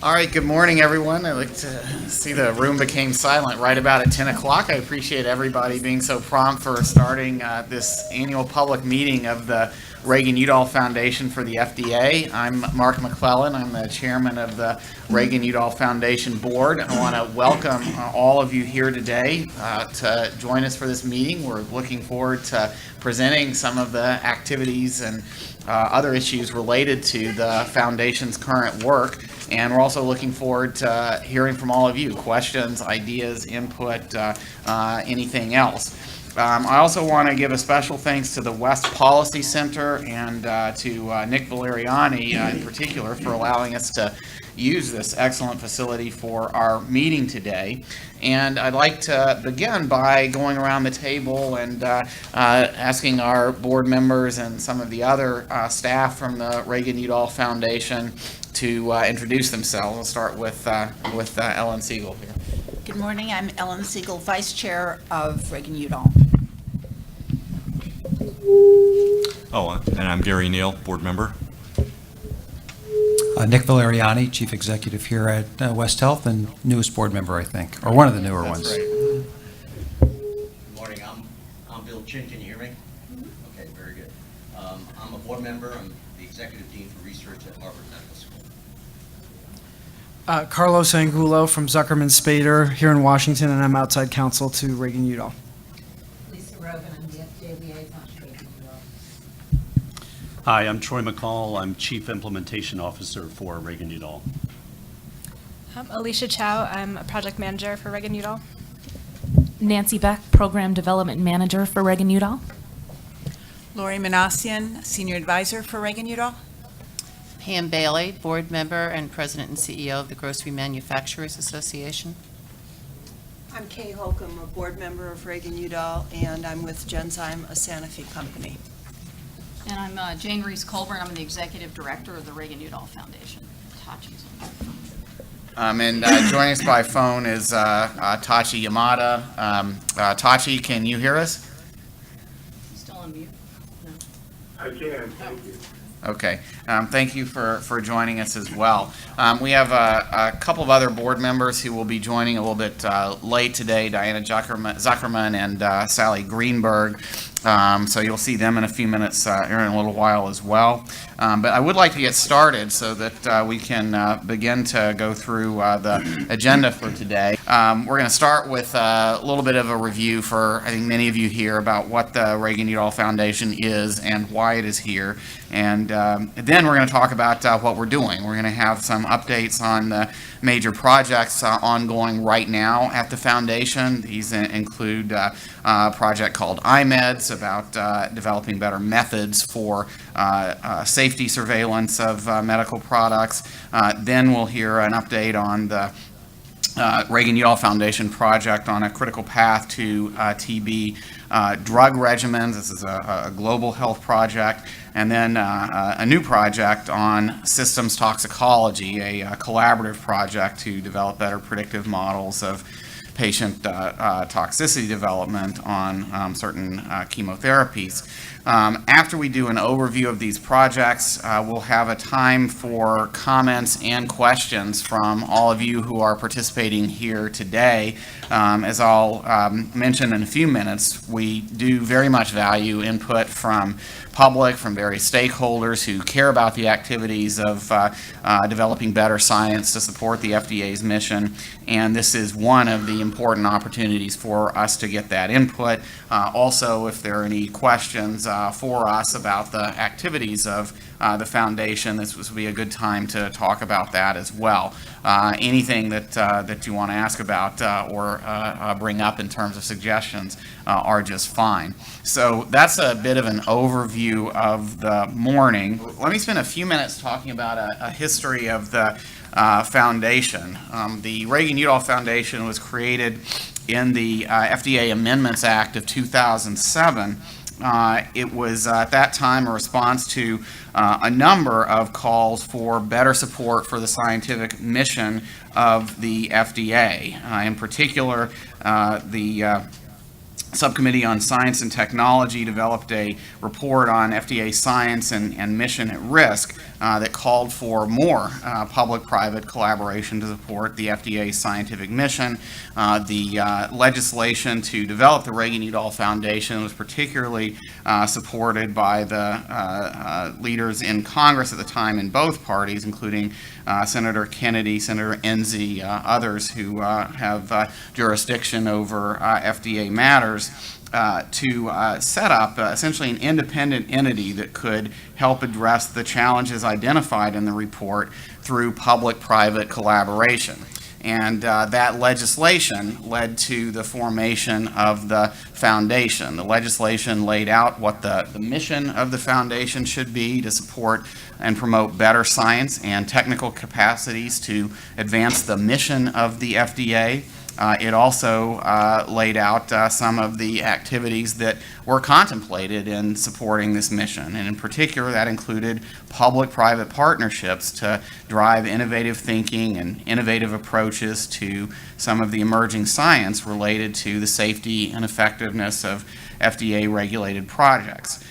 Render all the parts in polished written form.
All right, good morning, everyone. I like to see the room became silent right about at 10 o'clock. I appreciate everybody being so prompt for starting this annual public meeting of the Reagan-Udall Foundation for the FDA. I'm Mark McClellan. I'm the chairman of the Reagan-Udall Foundation Board. I want to welcome all of you here today to join us for this meeting. We're looking forward to presenting some of the activities and other issues related to the Foundation's current work. And we're also looking forward to hearing from all of you, questions, ideas, input, anything else. I also want to give a special thanks to the West Policy Center and to Nick Valeriani in particular for allowing us to use this excellent facility for our meeting today. And I'd like to begin by going around the table and asking our board members and some of the other staff from the Reagan-Udall Foundation to introduce themselves. We'll start with Ellen Siegel here. Good morning. I'm Ellen Siegel, Vice Chair of Reagan-Udall. And I'm Gary Neal, Board Member. Nick Valeriani, Chief Executive here at West Health and newest board member, I think, or one of the newer ones. Right. Good morning. I'm Bill Chin. Can you hear me? Okay, very good. I'm a board member. I'm the Executive Dean for Research at Harvard Medical School. Carlos Angulo from Zuckerman Spader here in Washington, and I'm outside counsel to Reagan-Udall. Lisa Rogan, I'm the FDA liaison to Reagan-Udall. Hi, I'm Troy McCall. I'm Chief Implementation Officer for Reagan-Udall. I'm Alicia Chow. I'm a project manager for Reagan-Udall. Nancy Beck, Program Development Manager for Reagan-Udall. Lori Manassian, Senior Advisor for Reagan-Udall. Pam Bailey, Board Member and President and CEO of the Grocery Manufacturers Association. I'm Kay Holcomb, a Board Member of Reagan-Udall, and I'm with Genzyme, a Sanofi company. And I'm Jane Reese Colburn. I'm the Executive Director of the Reagan-Udall Foundation. Tachi's on the phone. And joining us by phone is Tachi Yamada. Tachi, can you hear us? He's still on mute? No. I can, thank you. Okay, thank you for joining us as well. We have a couple of other board members who will be joining a little bit late today, Diana Zuckerman and Sally Greenberg. So you'll see them in a few minutes here in a little while as well. But I would like to get started so that we can begin to go through the agenda for today. We're going to start with a little bit of a review for, I think, many of you here about what the Reagan-Udall Foundation is and why it is here. And then we're going to talk about what we're doing. We're going to have some updates on the major projects ongoing right now at the foundation. These include a project called iMeds about developing better methods for safety surveillance of medical products. Then we'll hear an update on the Reagan-Udall Foundation project on a critical path to TB drug regimens. This is a global health project. And then a new project on systems toxicology, a collaborative project to develop better predictive models of patient toxicity development on certain chemotherapies. After we do an overview of these projects, we'll have a time for comments and questions from all of you who are participating here today. As I'll mention in a few minutes, we do very much value input from public, from various stakeholders who care about the activities of developing better science to support the FDA's mission, and this is one of the important opportunities for us to get that input. Also, if there are any questions for us about the activities of the foundation, this would be a good time to talk about that as well. Anything that you want to ask about or bring up in terms of suggestions are just fine. So that's a bit of an overview of the morning. Let me spend a few minutes talking about a history of the foundation. The Reagan-Udall Foundation was created in the FDA Amendments Act of 2007. It was at that time a response to a number of calls for better support for the scientific mission of the FDA. In particular, the Subcommittee on Science and Technology developed a report on FDA science and mission at risk that called for more public-private collaboration to support the FDA's scientific mission. The legislation to develop the Reagan-Udall Foundation was particularly supported by the leaders in Congress at the time in both parties, including Senator Kennedy, Senator Enzi, others who have jurisdiction over FDA matters, to set up essentially an independent entity that could help address the challenges identified in the report through public-private collaboration. And that legislation led to the formation of the foundation. The legislation laid out what the mission of the foundation should be to support and promote better science and technical capacities to advance the mission of the FDA. It also laid out some of the activities that were contemplated in supporting this mission, and in particular that included public-private partnerships to drive innovative thinking and innovative approaches to some of the emerging science related to the safety and effectiveness of FDA-regulated products.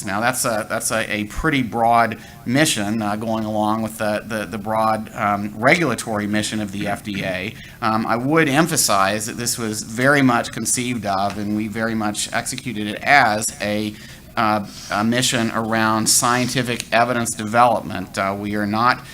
Now that's a pretty broad mission going along with the broad regulatory mission of the FDA. I would emphasize that this was very much conceived of, and we very much executed it as a mission around scientific evidence development. We are not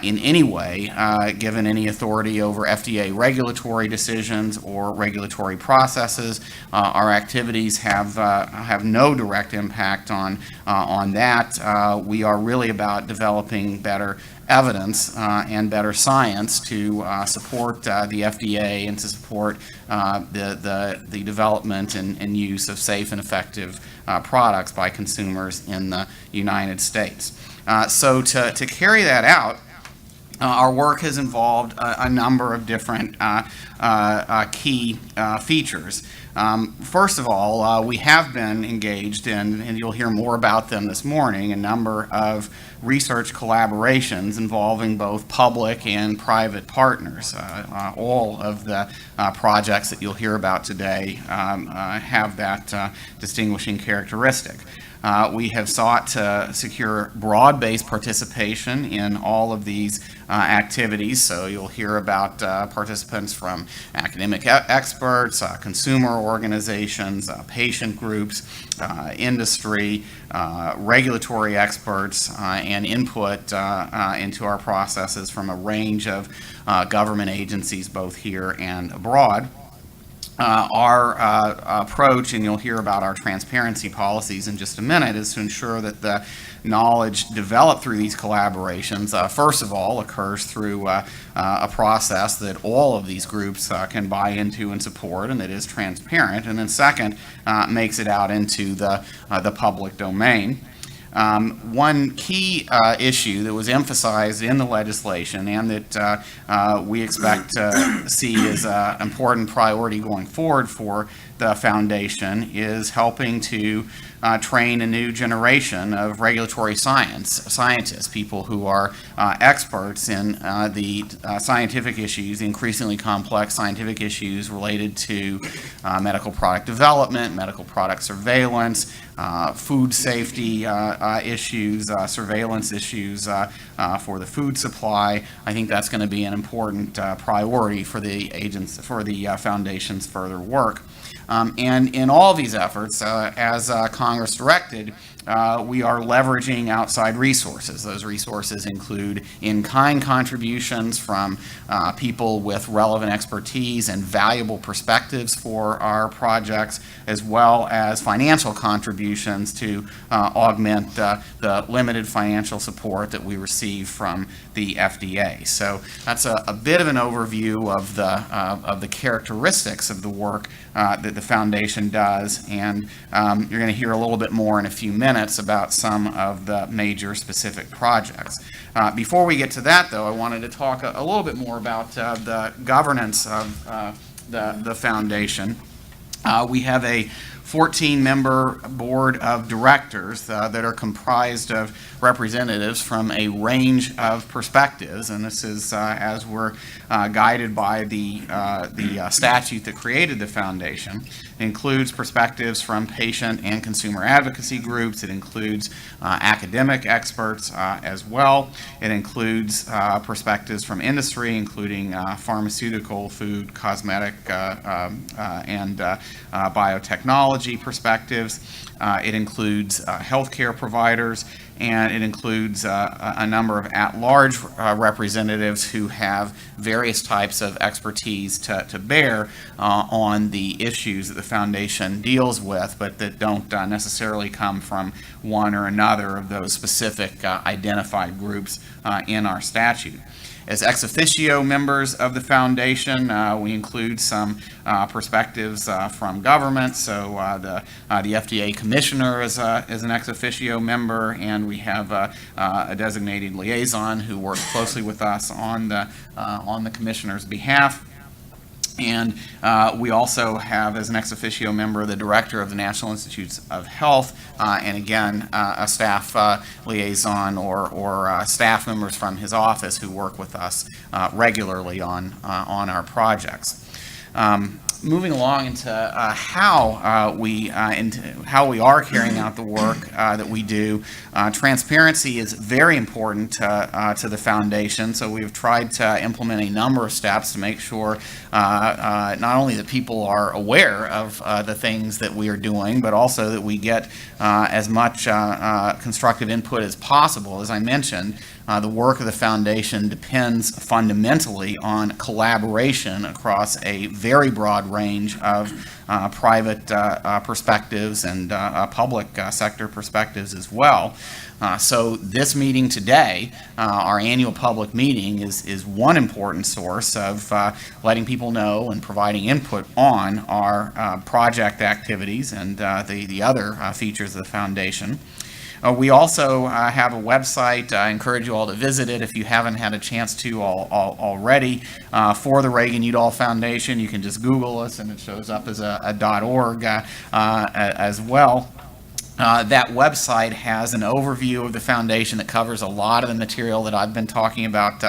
in any way given any authority over FDA regulatory decisions or regulatory processes. Our activities have no direct impact on that. We are really about developing better evidence and better science to support the FDA and to support the development and use of safe and effective products by consumers in the United States. So to carry that out, our work has involved a number of different key features. First of all, we have been engaged in, and you'll hear more about them this morning, a number of research collaborations involving both public and private partners. All of the projects that you'll hear about today have that distinguishing characteristic. We have sought to secure broad-based participation in all of these activities, so you'll hear about participants from academic experts, consumer organizations, patient groups, industry, regulatory experts, and input into our processes from a range of government agencies both here and abroad. Our approach, and you'll hear about our transparency policies in just a minute, is to ensure that the knowledge developed through these collaborations, first of all, occurs through a process that all of these groups can buy into and support, and that is transparent, and then second, makes it out into the public domain. One key issue that was emphasized in the legislation and that we expect to see as an important priority going forward for the foundation is helping to train a new generation of regulatory scientists, people who are experts in the scientific issues, increasingly complex scientific issues related to medical product development, medical product surveillance, food safety issues, surveillance issues for the food supply. I think that's going to be an important priority for the foundation's further work. And in all these efforts, as Congress directed, we are leveraging outside resources. Those resources include in-kind contributions from people with relevant expertise and valuable perspectives for our projects, as well as financial contributions to augment the limited financial support that we receive from the FDA. So that's a bit of an overview of the characteristics of the work that the foundation does, and you're going to hear a little bit more in a few minutes about some of the major specific projects. Before we get to that, though, I wanted to talk a little bit more about the governance of the foundation. We have a 14-member board of directors that are comprised of representatives from a range of perspectives, and this is as we're guided by the statute that created the foundation. It includes perspectives from patient and consumer advocacy groups. It includes academic experts as well. It includes perspectives from industry, including pharmaceutical, food, cosmetic, and biotechnology perspectives. It includes healthcare providers, and it includes a number of at-large representatives who have various types of expertise to bear on the issues that the foundation deals with, but that don't necessarily come from one or another of those specific identified groups in our statute. As ex officio members of the foundation, we include some perspectives from government. So the FDA commissioner is an ex officio member, and we have a designated liaison who works closely with us on the commissioner's behalf. And we also have, as an ex officio member, the director of the National Institutes of Health, and again, a staff liaison or staff members from his office who work with us regularly on our projects. Moving along into how we are carrying out the work that we do, transparency is very important to the foundation. So we've tried to implement a number of steps to make sure not only that people are aware of the things that we are doing, but also that we get as much constructive input as possible. As I mentioned, the work of the foundation depends fundamentally on collaboration across a very broad range of private perspectives and public sector perspectives as well. So this meeting today, our annual public meeting, is one important source of letting people know and providing input on our project activities and the other features of the foundation. We also have a website. I encourage you all to visit it if you haven't had a chance to already. For the Reagan-Udall Foundation, you can just Google us and it shows up as a .org as well. That website has an overview of the foundation that covers a lot of the material that I've been talking about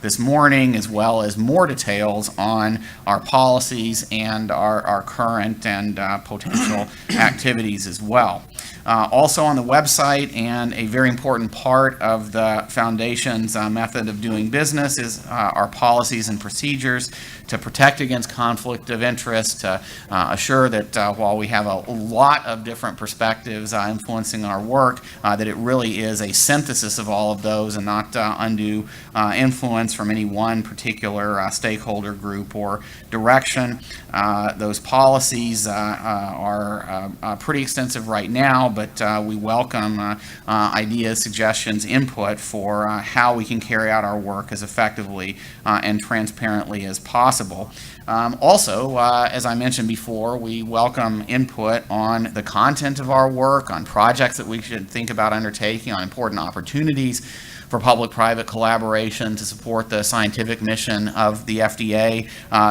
this morning, as well as more details on our policies and our current and potential activities as well. Also on the website, and a very important part of the foundation's method of doing business, is our policies and procedures to protect against conflict of interest, to assure that while we have a lot of different perspectives influencing our work, that it really is a synthesis of all of those and not undue influence from any one particular stakeholder group or direction. Those policies are pretty extensive right now, but we welcome ideas, suggestions, input for how we can carry out our work as effectively and transparently as possible. Also, as I mentioned before, we welcome input on the content of our work, on projects that we should think about undertaking, on important opportunities for public-private collaboration to support the scientific mission of the FDA.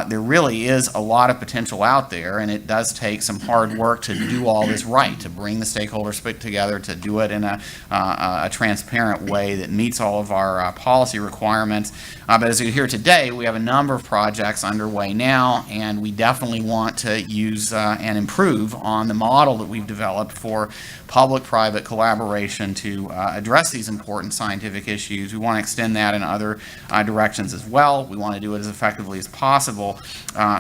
There really is a lot of potential out there, and it does take some hard work to do all this right, to bring the stakeholders together, to do it in a transparent way that meets all of our policy requirements. But as you hear today, we have a number of projects underway now, and we definitely want to use and improve on the model that we've developed for public-private collaboration to address these important scientific issues. We want to extend that in other directions as well. We want to do it as effectively as possible.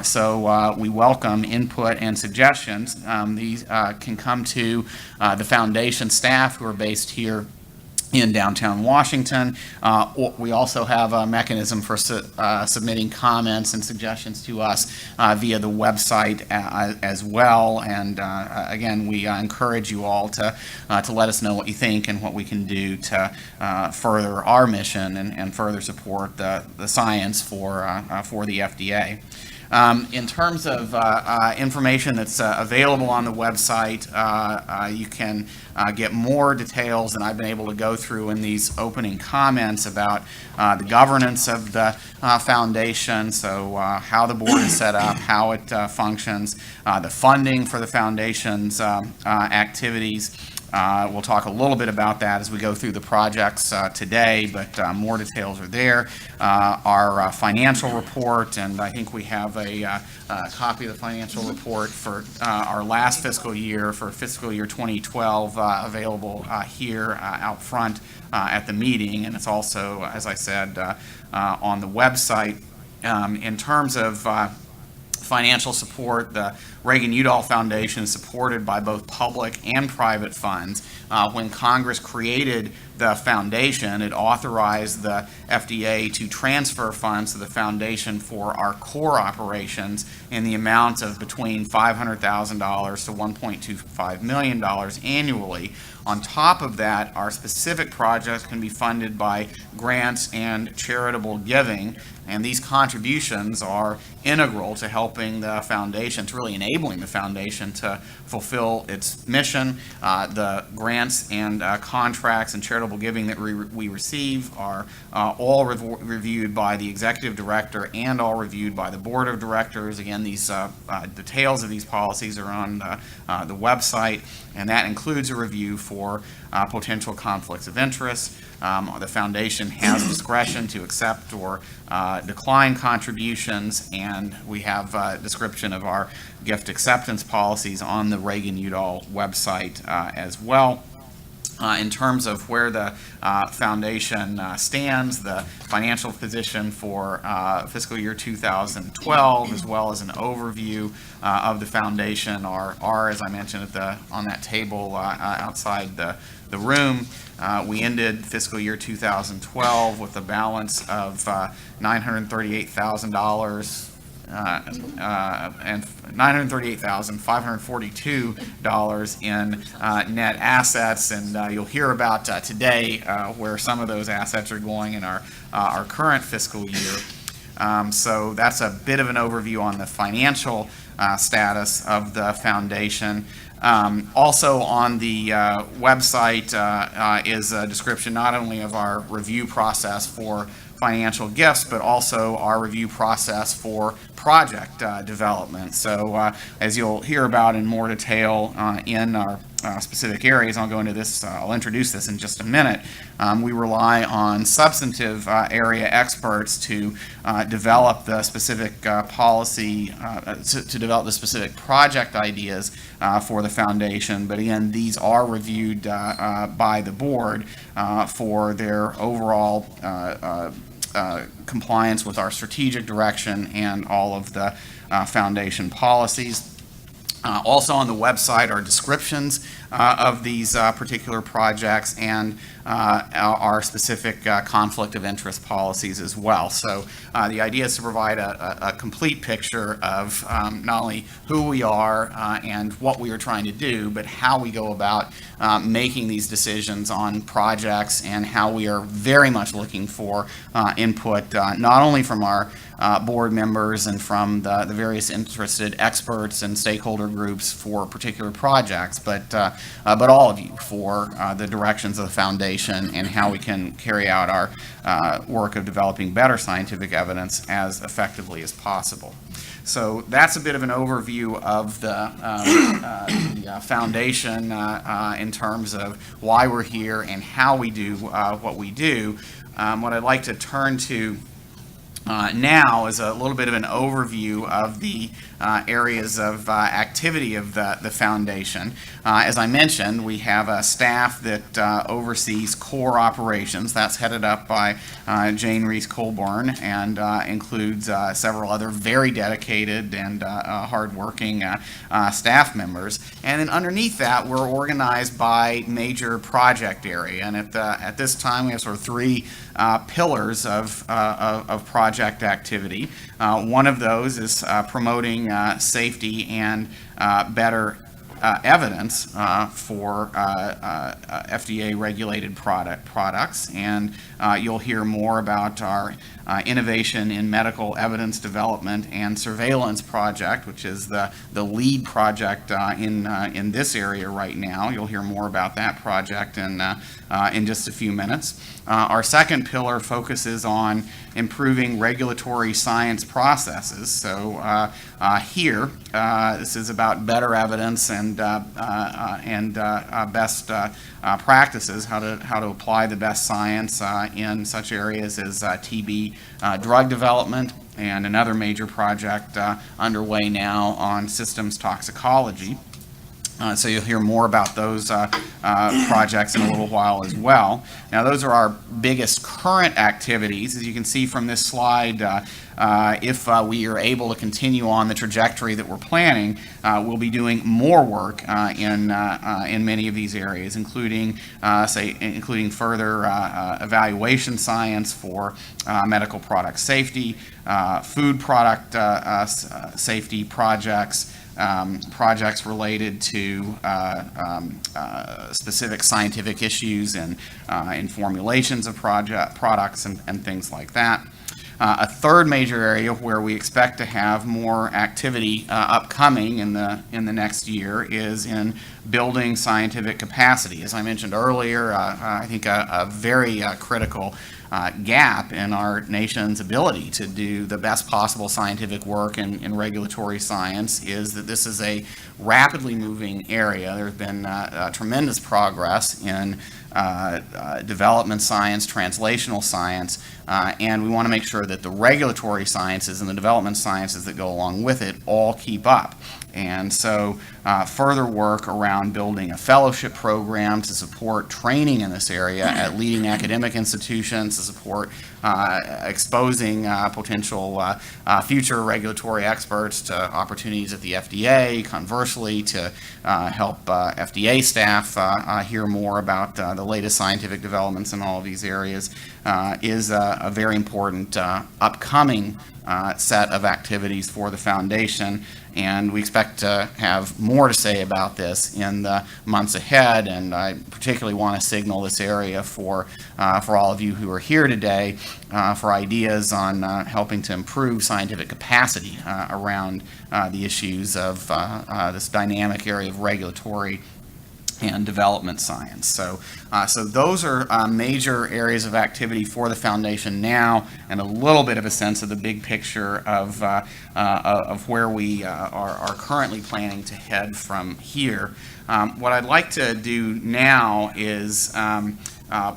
So we welcome input and suggestions. These can come to the foundation staff who are based here in downtown Washington. We also have a mechanism for submitting comments and suggestions to us via the website as well. And again, we encourage you all to let us know what you think and what we can do to further our mission and further support the science for the FDA. In terms of information that's available on the website, you can get more details than I've been able to go through in these opening comments about the governance of the foundation, so how the board is set up, how it functions, the funding for the foundation's activities. We'll talk a little bit about that as we go through the projects today, but more details are there. Our financial report, and I think we have a copy of the financial report for our last fiscal year, for fiscal year 2012, available here out front at the meeting, and it's also, as I said, on the website. In terms of financial support, the Reagan-Udall Foundation is supported by both public and private funds. When Congress created the foundation, it authorized the FDA to transfer funds to the foundation for our core operations in the amount of between $500,000 to $1.25 million annually. On top of that, our specific projects can be funded by grants and charitable giving, and these contributions are integral to helping the foundation, to really enabling the foundation to fulfill its mission. The grants and contracts and charitable giving that we receive are all reviewed by the executive director and all reviewed by the board of directors. Again, these details of these policies are on the website, and that includes a review for potential conflicts of interest. The foundation has discretion to accept or decline contributions, and we have a description of our gift acceptance policies on the Reagan-Udall website as well. In terms of where the foundation stands, the financial position for fiscal year 2012, as well as an overview of the foundation, are as I mentioned, on that table outside the room. We ended fiscal year 2012 with a balance of $938,000 and $938,542 in net assets, and you'll hear about today where some of those assets are going in our current fiscal year. So that's a bit of an overview on the financial status of the foundation. Also on the website is a description not only of our review process for financial gifts, but also our review process for project development. So as you'll hear about in more detail in our specific areas, I'll go into this, I'll introduce this in just a minute. We rely on substantive area experts to develop the specific policy, to develop the specific project ideas for the foundation. But again, these are reviewed by the board for their overall compliance with our strategic direction and all of the foundation policies. Also on the website are descriptions of these particular projects and our specific conflict of interest policies as well. So the idea is to provide a complete picture of not only who we are and what we are trying to do, but how we go about making these decisions on projects, and how we are very much looking for input not only from our board members and from the various interested experts and stakeholder groups for particular projects, but all of you for the directions of the foundation and how we can carry out our work of developing better scientific evidence as effectively as possible. So that's a bit of an overview of the foundation in terms of why we're here and how we do what we do. What I'd like to turn to now is a little bit of an overview of the areas of activity of the foundation. As I mentioned, we have a staff that oversees core operations. That's headed up by Jane Reese-Colburn, and includes several other very dedicated and hardworking staff members. And then underneath that, we're organized by major project area. And at this time, we have sort of three pillars of project activity. One of those is promoting safety and better evidence for FDA-regulated products, and you'll hear more about our Innovation in Medical Evidence Development and Surveillance project, which is the lead project in this area right now. You'll hear more about that project in just a few minutes. Our second pillar focuses on improving regulatory science processes. So here, this is about better evidence and best practices, how to apply the best science in such areas as TB drug development, and another major project underway now on systems toxicology. So you'll hear more about those projects in a little while as well. Now, those are our biggest current activities. As you can see from this slide, if we are able to continue on the trajectory that we're planning, we'll be doing more work in many of these areas, including further evaluation science for medical product safety, food product safety projects, projects related to specific scientific issues and in formulations of products and things like that. A third major area where we expect to have more activity upcoming in the next year is in building scientific capacity. As I mentioned earlier, I think a very critical gap in our nation's ability to do the best possible scientific work in regulatory science is that this is a rapidly moving area. There's been tremendous progress in development science, translational science, and we want to make sure that the regulatory sciences and the development sciences that go along with it all keep up. And so further work around building a fellowship program to support training in this area at leading academic institutions, to support exposing potential future regulatory experts to opportunities at the FDA, conversely to help FDA staff hear more about the latest scientific developments in all of these areas, is a very important upcoming set of activities for the foundation, and we expect to have more to say about this in the months ahead. And I particularly want to signal this area for all of you who are here today for ideas on helping to improve scientific capacity around the issues of this dynamic area of regulatory and development science. So those are major areas of activity for the foundation now, and a little bit of a sense of the big picture of where we are currently planning to head from here. What I'd like to do now is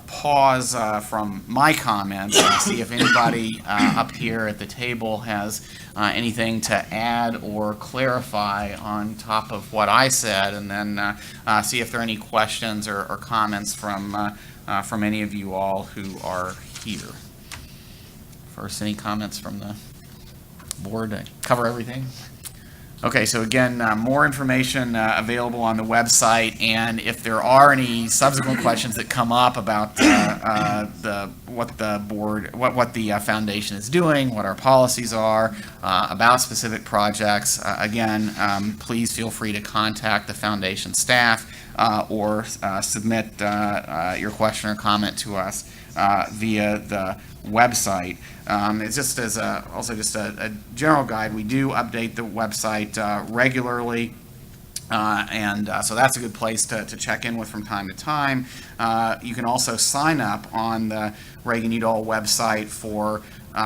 pause from my comments and see if anybody up here at the table has anything to add or clarify on top of what I said, and then see if there are any questions or comments from any of you all who are here. First, any comments from the board? Did I cover everything? Okay, so again, more information available on the website, and if there are any subsequent questions that come up about what the foundation is doing, what our policies are, about specific projects, again, please feel free to contact the foundation staff or submit your question or comment to us via the website. It's just as a general guide, we do update the website regularly, and so that's a good place to check in with from time to time. You can also sign up on the Reagan-Udall website for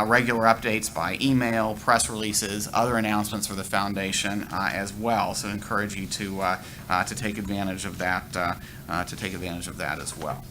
regular updates by email, press releases, other announcements for the foundation as well. So I encourage you to take advantage of that. As well.